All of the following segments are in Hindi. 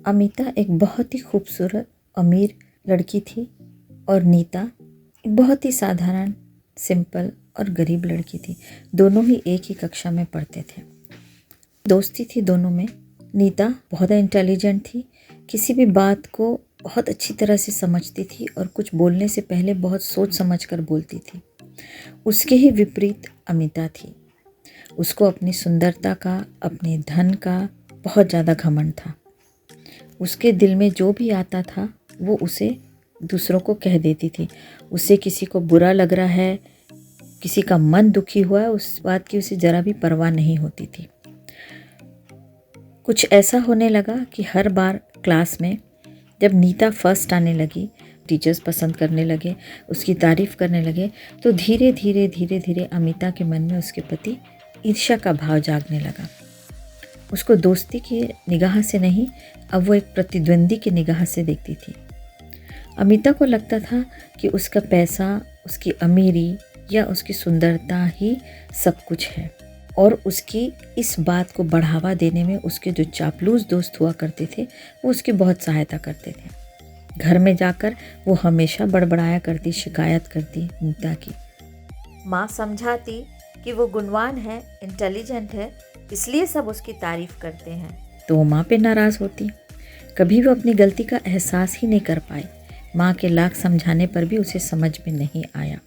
अमिता एक बहुत ही खूबसूरत अमीर लड़की थी और नीता एक बहुत ही साधारण, सिंपल और गरीब लड़की थी। दोनों ही एक ही कक्षा में पढ़ते थे। दोस्ती थी दोनों में। नीता बहुत इंटेलिजेंट थी, किसी भी बात को बहुत अच्छी तरह से समझती थी और कुछ बोलने से पहले बहुत सोच समझ कर बोलती थी। उसके ही विपरीत अमिता थी। उसको अपनी सुंदरता का, अपने धन का बहुत ज़्यादा घमंड था। उसके दिल में जो भी आता था वो उसे दूसरों को कह देती थी। उसे किसी को बुरा लग रहा है, किसी का मन दुखी हुआ है, उस बात की उसे ज़रा भी परवाह नहीं होती थी। कुछ ऐसा होने लगा कि हर बार क्लास में जब नीता फर्स्ट आने लगी, टीचर्स पसंद करने लगे, उसकी तारीफ़ करने लगे, तो धीरे धीरे धीरे धीरे अमिता के मन में उसके प्रति ईर्ष्या का भाव जागने लगा। उसको दोस्ती की निगाह से नहीं, अब वो एक प्रतिद्वंदी की निगाह से देखती थी। अमिता को लगता था कि उसका पैसा, उसकी अमीरी या उसकी सुंदरता ही सब कुछ है और उसकी इस बात को बढ़ावा देने में उसके जो चापलूस दोस्त हुआ करते थे वो उसकी बहुत सहायता करते थे। घर में जाकर वो हमेशा बड़बड़ाया करती, शिकायत करती नीता की। माँ समझाती कि वो गुणवान है, इंटेलिजेंट है, इसलिए सब उसकी तारीफ करते हैं, तो वो माँ पे नाराज़ होती। कभी वो अपनी गलती का एहसास ही नहीं कर पाई। माँ के लाख समझाने पर भी उसे समझ में नहीं आया।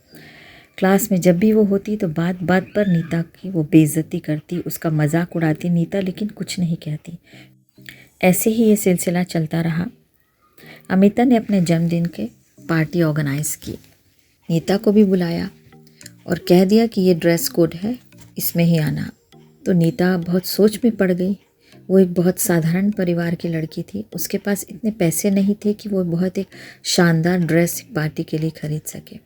क्लास में जब भी वो होती तो बात बात पर नीता की वो बेइज्जती करती, उसका मजाक उड़ाती नीता, लेकिन कुछ नहीं कहती। ऐसे ही ये सिलसिला चलता रहा। अमिता ने अपने जन्मदिन के पार्टी ऑर्गेनाइज़ की। नीता को भी बुलाया और कह दिया कि ये ड्रेस कोड है, इसमें ही आना। तो नीता बहुत सोच में पड़ गई। वो एक बहुत साधारण परिवार की लड़की थी। उसके पास इतने पैसे नहीं थे कि वो बहुत एक शानदार ड्रेस पार्टी के लिए खरीद सके।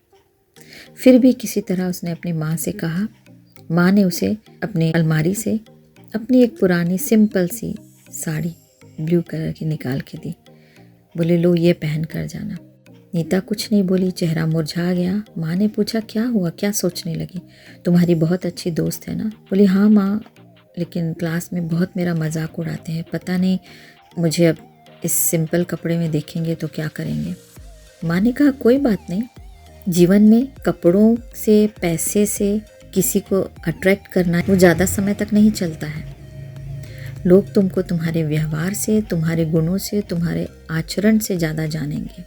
फिर भी किसी तरह उसने अपनी माँ से कहा। माँ ने उसे अपनी अलमारी से अपनी एक पुरानी सिंपल सी साड़ी ब्लू कलर की निकाल के दी। बोले, लो ये पहन कर जाना। नीता कुछ नहीं बोली, चेहरा मुरझा गया। माँ ने पूछा, क्या हुआ, क्या सोचने लगी? तुम्हारी बहुत अच्छी दोस्त है ना? बोली, हाँ माँ, लेकिन क्लास में बहुत मेरा मजाक उड़ाते हैं, पता नहीं मुझे अब इस सिंपल कपड़े में देखेंगे तो क्या करेंगे। माँ ने कहा, कोई बात नहीं, जीवन में कपड़ों से, पैसे से किसी को अट्रैक्ट करना वो ज़्यादा समय तक नहीं चलता है। लोग तुमको तुम्हारे व्यवहार से, तुम्हारे गुणों से, तुम्हारे आचरण से ज़्यादा जानेंगे।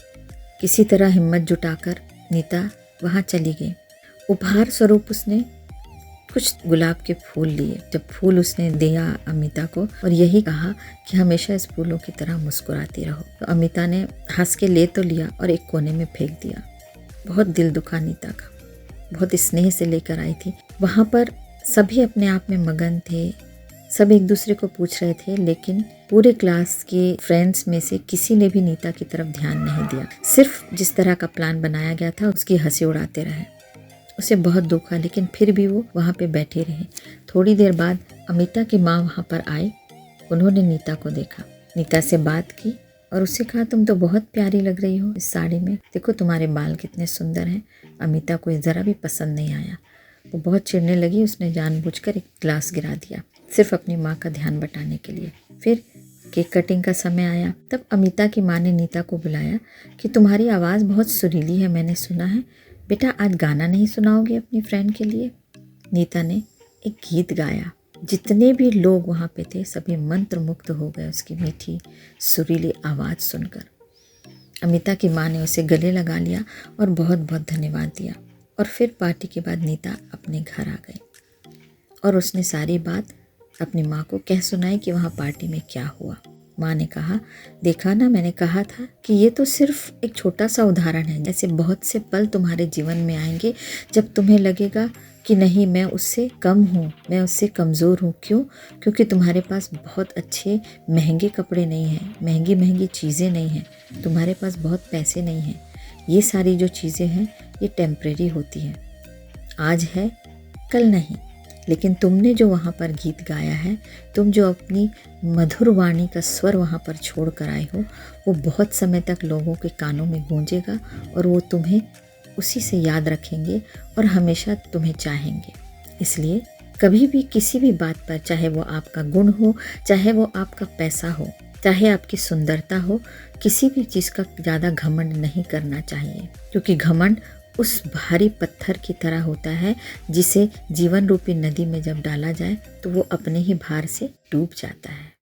किसी तरह हिम्मत जुटाकर नीता वहाँ चली गई। उपहार स्वरूप उसने कुछ गुलाब के फूल लिए। जब फूल उसने दिया अमिता को और यही कहा कि हमेशा इस फूलों की तरह मुस्कुराती रहो, तो अमिता ने हंस के ले तो लिया और एक कोने में फेंक दिया। बहुत दिल दुखा नीता का। बहुत स्नेह से लेकर आई थी। वहाँ पर सभी अपने आप में मगन थे, सब एक दूसरे को पूछ रहे थे, लेकिन पूरे क्लास के फ्रेंड्स में से किसी ने भी नीता की तरफ ध्यान नहीं दिया। सिर्फ जिस तरह का प्लान बनाया गया था उसकी हंसी उड़ाते रहे। उसे बहुत दुख हुआ, लेकिन फिर भी वो वहाँ पे बैठे रहे। थोड़ी देर बाद अमिता की माँ वहाँ पर आई। उन्होंने नीता को देखा, नीता से बात की और उससे कहा, तुम तो बहुत प्यारी लग रही हो इस साड़ी में, देखो तुम्हारे बाल कितने सुंदर हैं। अमिता को ज़रा भी पसंद नहीं आया। वो बहुत चिढ़ने लगी। उसने जानबूझकर एक गिलास गिरा दिया, सिर्फ अपनी माँ का ध्यान बटाने के लिए। फिर केक कटिंग का समय आया। तब अमिता की माँ ने नीता को बुलाया कि तुम्हारी आवाज़ बहुत सुरीली है, मैंने सुना है, बेटा आज गाना नहीं सुनाओगे अपनी फ्रेंड के लिए? नीता ने एक गीत गाया। जितने भी लोग वहाँ पे थे सभी मंत्रमुग्ध हो गए उसकी मीठी सुरीली आवाज़ सुनकर। अमिता की माँ ने उसे गले लगा लिया और बहुत बहुत धन्यवाद दिया। और फिर पार्टी के बाद नीता अपने घर आ गई और उसने सारी बात अपनी माँ को कह सुनाई कि वहाँ पार्टी में क्या हुआ। माँ ने कहा, देखा ना, मैंने कहा था कि ये तो सिर्फ एक छोटा सा उदाहरण है। ऐसे बहुत से पल तुम्हारे जीवन में आएंगे जब तुम्हें लगेगा कि नहीं, मैं उससे कम हूँ, मैं उससे कमज़ोर हूँ। क्यों? क्योंकि तुम्हारे पास बहुत अच्छे महंगे कपड़े नहीं हैं, महंगी महंगी चीज़ें नहीं हैं, तुम्हारे पास बहुत पैसे नहीं हैं। ये सारी जो चीज़ें हैं ये टेम्परेरी होती हैं, आज है कल नहीं। लेकिन तुमने जो वहाँ पर गीत गाया है, तुम जो अपनी मधुर वाणी का स्वर वहाँ पर छोड़ कर आए हो, वो बहुत समय तक लोगों के कानों में गूंजेगा और वो तुम्हें उसी से याद रखेंगे और हमेशा तुम्हें चाहेंगे। इसलिए कभी भी किसी भी बात पर, चाहे वो आपका गुण हो, चाहे वो आपका पैसा हो, चाहे आपकी सुंदरता हो, किसी भी चीज़ का ज़्यादा घमंड नहीं करना चाहिए, क्योंकि घमंड उस भारी पत्थर की तरह होता है जिसे जीवन रूपी नदी में जब डाला जाए तो वो अपने ही भार से डूब जाता है।